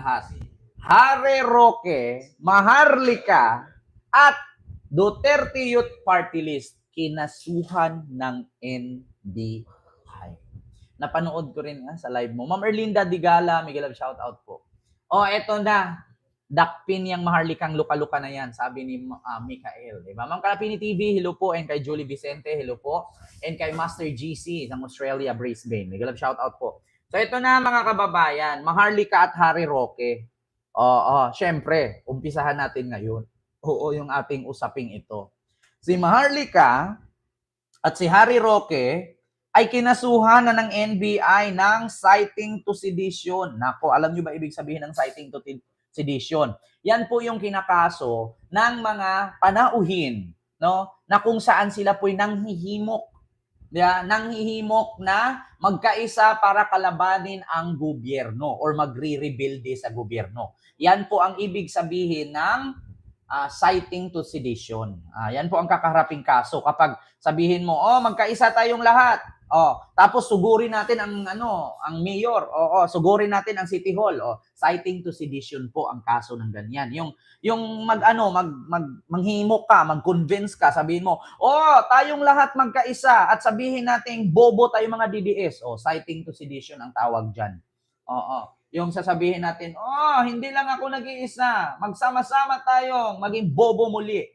lahat. Harry Roque, Maharlika, at Duterte Youth Party List kinasuhan ng NBI. Napanood ko rin sa live mo. Ma'am Erlinda Digala, Miguel, shout out po. Eto na. Dakpin yung Maharlikang luka-luka na yan, sabi ni Mikael. Diba? Ma'am Kalapini TV, hello po. And kay Julie Vicente, hello po. And kay Master GC ng Australia, Brisbane. Miguel, shout out po. So ito na mga kababayan, Maharlika at Harry Roque. Syempre, umpisahan natin ngayon. Yung ating usaping ito. Si Maharlika at si Harry Roque ay kinasuhan na ng NBI ng citing to sedition. Nako, alam nyo ba ibig sabihin ng citing to sedition? Yan po yung kinakaso ng mga panauhin, no? Na kung saan sila po'y nanghihimok. Nanghihimok na magkaisa para kalabanin ang gobyerno or magre-rebuild sa gobyerno. Yan po ang ibig sabihin ng citing to sedition. Yan po ang kakaharaping kaso. Kapag sabihin mo, magkaisa tayong lahat. Tapos sugurin natin ang mayor. Sugurin natin ang city hall. Citing to sedition po ang kaso ng ganyan. Yung manghimok ka, mag-convince ka, sabihin mo, tayong lahat magkaisa at sabihin natin bobo tayong mga DDS. Citing to sedition ang tawag diyan. Yung sasabihin natin, hindi lang ako nag-iisa. Magsama-sama tayong maging bobo muli.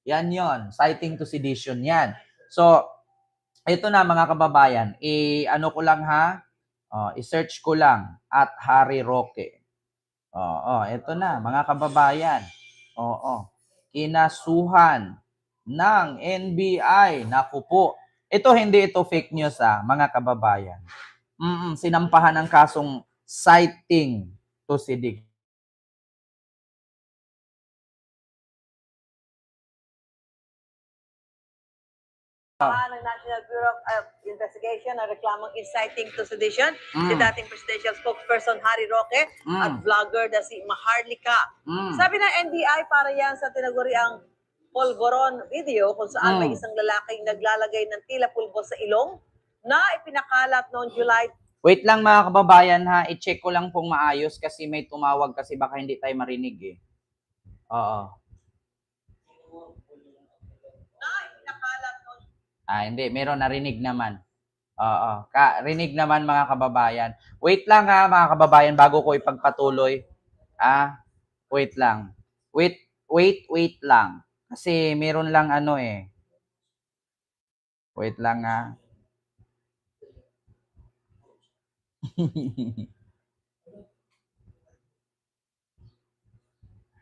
Yan yon, citing to sedition yan. So, ito na mga kababayan, ko lang i-search ko lang at Harry Roque. Ito na mga kababayan. Kinasuhan ng NBI. Naku po. Ito hindi ito fake news mga kababayan. Sinampahan ng kasong citing to sedition. Ng National Bureau of Investigation na reklamong inciting to sedition, si dating presidential spokesperson Harry Roque at vlogger na si Maharlika. Sabi ng NBI, para yan sa tinaguriang polvoron video kung saan may isang lalaking naglalagay ng tila pulbo sa ilong na ipinakalat noong July. Wait lang mga kababayan i-check ko lang pong maayos kasi may tumawag kasi baka hindi tayo marinig Hindi, meron narinig naman. Rinig naman mga kababayan. Wait lang mga kababayan bago ko ipagpatuloy. Wait lang. Wait lang. Kasi meron lang Wait lang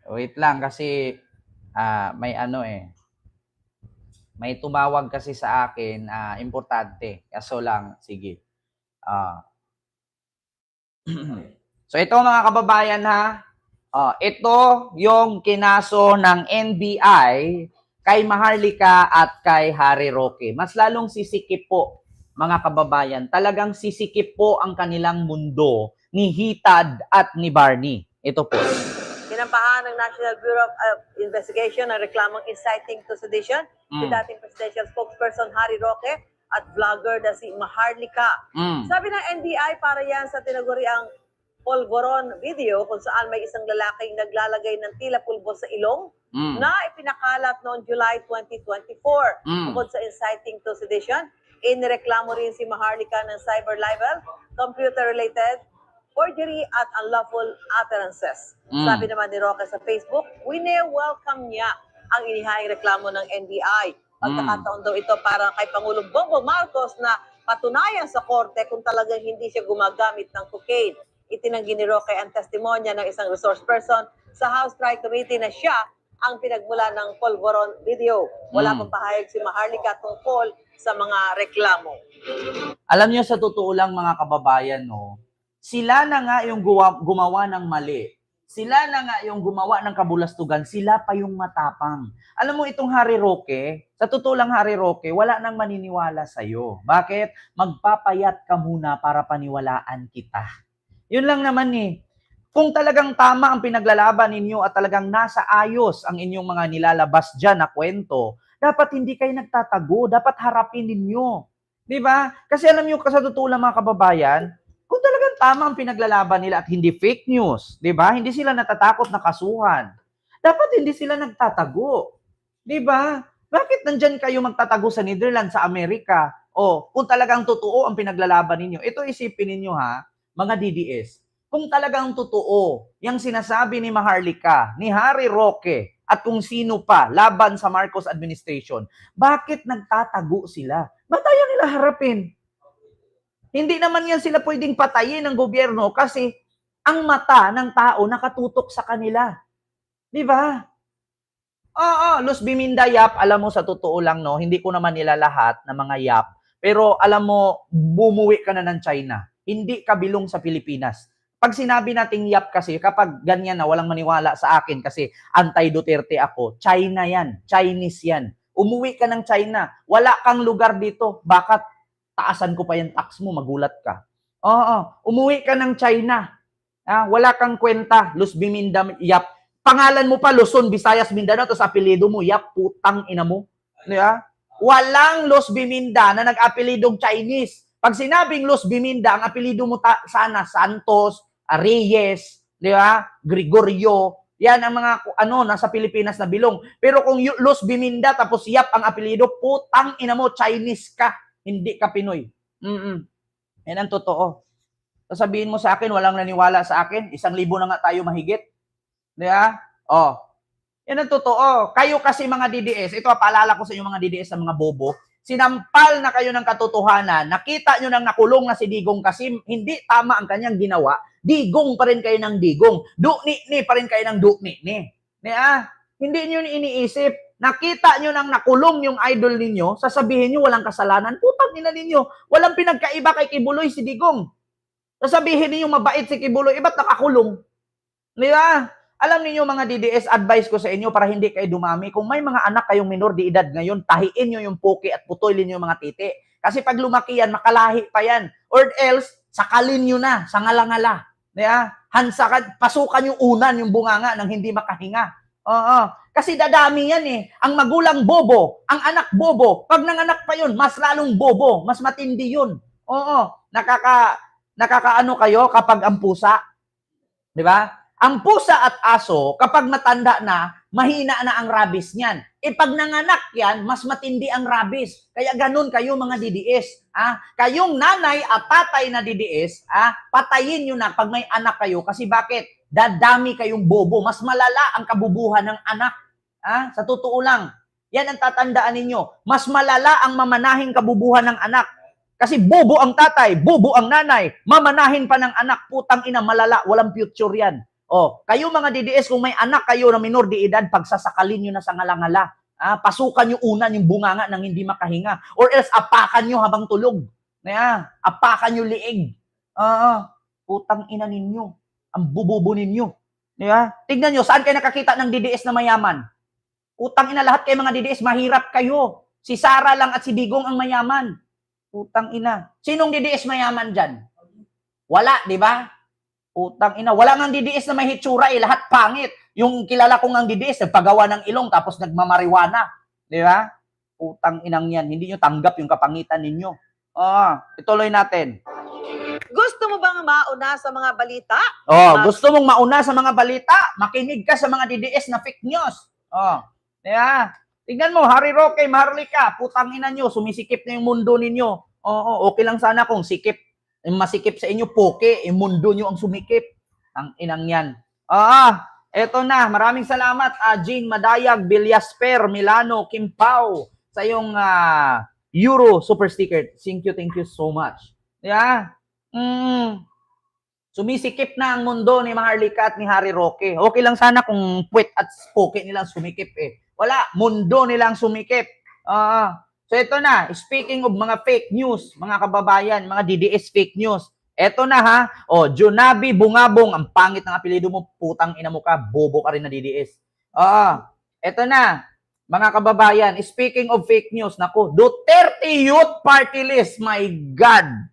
Wait lang kasi may may tumawag kasi sa akin, importante. Kaso lang, sige. So ito mga kababayan ito yung kinaso ng NBI kay Maharlika at kay Harry Roque. Mas lalong sisikip po mga kababayan. Talagang sisikip po ang kanilang mundo ni Hitad at ni Barney. Ito po. Sinampahan ng National Bureau of Investigation na reklamong inciting to sedition, si dating presidential spokesperson Harry Roque at vlogger na si Maharlika. Sabi ng NBI, para yan sa tinaguriang polvoron video kung saan may isang lalaking naglalagay ng tila pulbo sa ilong na ipinakalat noong July 2024. Bukod sa inciting to sedition, inireklamo rin si Maharlika ng cyber libel, computer-related forgery at unlawful utterances. Sabi naman ni Roque sa Facebook, welcome niya ang inihayang reklamo ng NBI. Pagkakataon daw ito para kay Pangulong Bongbong Marcos na patunayan sa korte kung talagang hindi siya gumagamit ng cocaine. Itinanggi ni Roque ang testimonya ng isang resource person sa House Tri Committee na siya ang pinagmula ng polvoron video. Wala pang pahayag si Maharlika tungkol sa mga reklamo. Alam niyo, sa totoo lang mga kababayan, sila na nga yung gumawa ng mali. Sila na nga yung gumawa ng kabulastugan. Sila pa yung matapang. Alam mo itong Harry Roque, sa totoo lang Harry Roque, wala nang maniniwala sa'yo. Bakit? Magpapayat ka muna para paniwalaan kita. Yun lang naman Kung talagang tama ang pinaglalaban ninyo at talagang nasa ayos ang inyong mga nilalabas dyan na kwento, dapat hindi kayo nagtatago. Dapat harapin ninyo. Diba? Kasi alam nyo, sa totoo lang mga kababayan, kung talagang tama ang pinaglalaban nila at hindi fake news. Di ba? Hindi sila natatakot na kasuhan. Dapat hindi sila nagtatago. Di ba? Bakit nandyan kayo magtatago sa Netherlands, sa Amerika? O, kung talagang totoo ang pinaglalaban ninyo. Ito isipin ninyo ha, mga DDS. Kung talagang totoo, yung sinasabi ni Maharlika, ni Harry Roque, at kung sino pa laban sa Marcos administration, bakit nagtatago sila? Ba't ayaw nila harapin? Hindi naman yan sila pwedeng patayin ng gobyerno kasi ang mata ng tao nakatutok sa kanila. Di ba? Oo, Luz Biminda Yap, alam mo sa totoo lang, no, hindi ko naman nila lahat na mga Yap, pero alam mo, bumuwi ka na ng China. Hindi ka bilong sa Pilipinas. Pag sinabi nating Yap kasi, kapag ganyan na, walang maniwala sa akin kasi anti-Duterte ako, China yan, Chinese yan. Umuwi ka ng China, wala kang lugar dito, bakit taasan ko pa yung tax mo, magulat ka. Oo, umuwi ka ng China, wala kang kwenta, Luz Biminda Yap. Pangalan mo pa, Luzon, Visayas, Mindanao, tapos apelido mo, Yap, putang ina mo. Diba? Walang Luz Biminda na nag-apelidong Chinese. Pag sinabing Luz Biminda, ang apelido mo sana, Santos, Reyes, di ba? Gregorio, yan ang mga nasa Pilipinas na bilong. Pero kung Luz Biminda tapos Yap ang apelido, putang ina mo, Chinese ka, hindi ka Pinoy. Yan ang totoo. Sabihin mo sa akin, walang naniwala sa akin, 1,000 na nga tayo mahigit. Di ba? Yan ang totoo. Kayo kasi mga DDS, ito paalala ko sa inyo mga DDS na mga bobo, sinampal na kayo ng katotohanan, nakita nyo nang nakulong na si Digong kasi hindi tama ang kanyang ginawa, digong pa rin kayo ng digong, dukni-ni pa rin kayo ng dukni-ni. Hindi nyo iniisip, nakita nyo nang nakulong yung idol ninyo, sasabihin nyo walang kasalanan, putang ina ninyo, walang pinagkaiba kay Kibuloy si Digong. Sasabihin niyo mabait si Kibuloy, ba't nakakulong? Di ba? Alam niyo mga DDS, advice ko sa inyo para hindi kayo dumami. Kung may mga anak kayong minor de edad ngayon, tahiin nyo yung puki at putulin nyo yung mga titi. Kasi pag lumaki yan, makalahi pa yan. Or else, sakalin nyo na, sa ngala-ngala. Hansakan, pasukan yung unan, yung bunganga ng hindi makahinga. Kasi dadami yan eh. Ang magulang bobo, ang anak bobo. Pag nanganak pa yun, mas lalong bobo, mas matindi yun. Nakakaano kayo kapag ang pusa? Di ba? Ang pusa at aso, kapag matanda na, mahina na ang rabies niyan. Pag nanganak yan, mas matindi ang rabies. Kaya ganun kayo mga DDS. Kayong nanay at tatay na DDS, patayin nyo na pag may anak kayo. Kasi bakit? Dadami kayong bobo. Mas malala ang kabubuhan ng anak. Sa totoo lang. Yan ang tatandaan ninyo. Mas malala ang mamanahing kabubuhan ng anak. Kasi bobo ang tatay, bobo ang nanay, mamanahin pa ng anak, putang ina, malala, walang future yan. Kayo mga DDS, kung may anak kayo na minor de edad, pagsasakalin nyo na sa ngala-ngala. Pasukan nyo unan yung bunganga ng hindi makahinga. Or else, apakan nyo habang tulog. Apakan nyo liig. Putang ina ninyo. Ang bububo ninyo. Tignan nyo, saan kayo nakakita ng DDS na mayaman? Putang ina, lahat kayo mga DDS, mahirap kayo. Si Sara lang at si Digong ang mayaman. Putang ina. Sinong DDS mayaman dyan? Wala, di ba? Putang ina. Wala nga DDS na may hitsura lahat pangit. Yung kilala kong ang DDS, nagpagawa ng ilong tapos nagmamariwana. Di ba? Putang inang yan. Hindi nyo tanggap yung kapangitan ninyo. Ituloy natin. Gusto mo bang mauna sa mga balita? Gusto mong mauna sa mga balita? Makinig ka sa mga DDS na fake news. Tingnan mo, Harry Roque, Maharlika, putang ina nyo, sumisikip na yung mundo ninyo. Okay lang sana kung masikip sa inyo, poke, yung mundo nyo ang sumikip. Ang inang yan. Eto na, maraming salamat, Jean Madayag, Villasper, Milano, Kim Pao, sa yung Euro Super Sticker. Thank you so much. Sumisikip na ang mundo ni Maharlika at ni Harry Roque. Okay lang sana kung puwet at poke nilang sumikip Wala, mundo nilang sumikip. So ito na, speaking of mga fake news, mga kababayan, mga DDS fake news. Ito na ha, Junabi Bungabong, ang pangit ng apelido mo, putang ina mo ka, bobo ka rin na DDS. Ito na, mga kababayan, speaking of fake news, naku, Duterte Youth Party List, my God.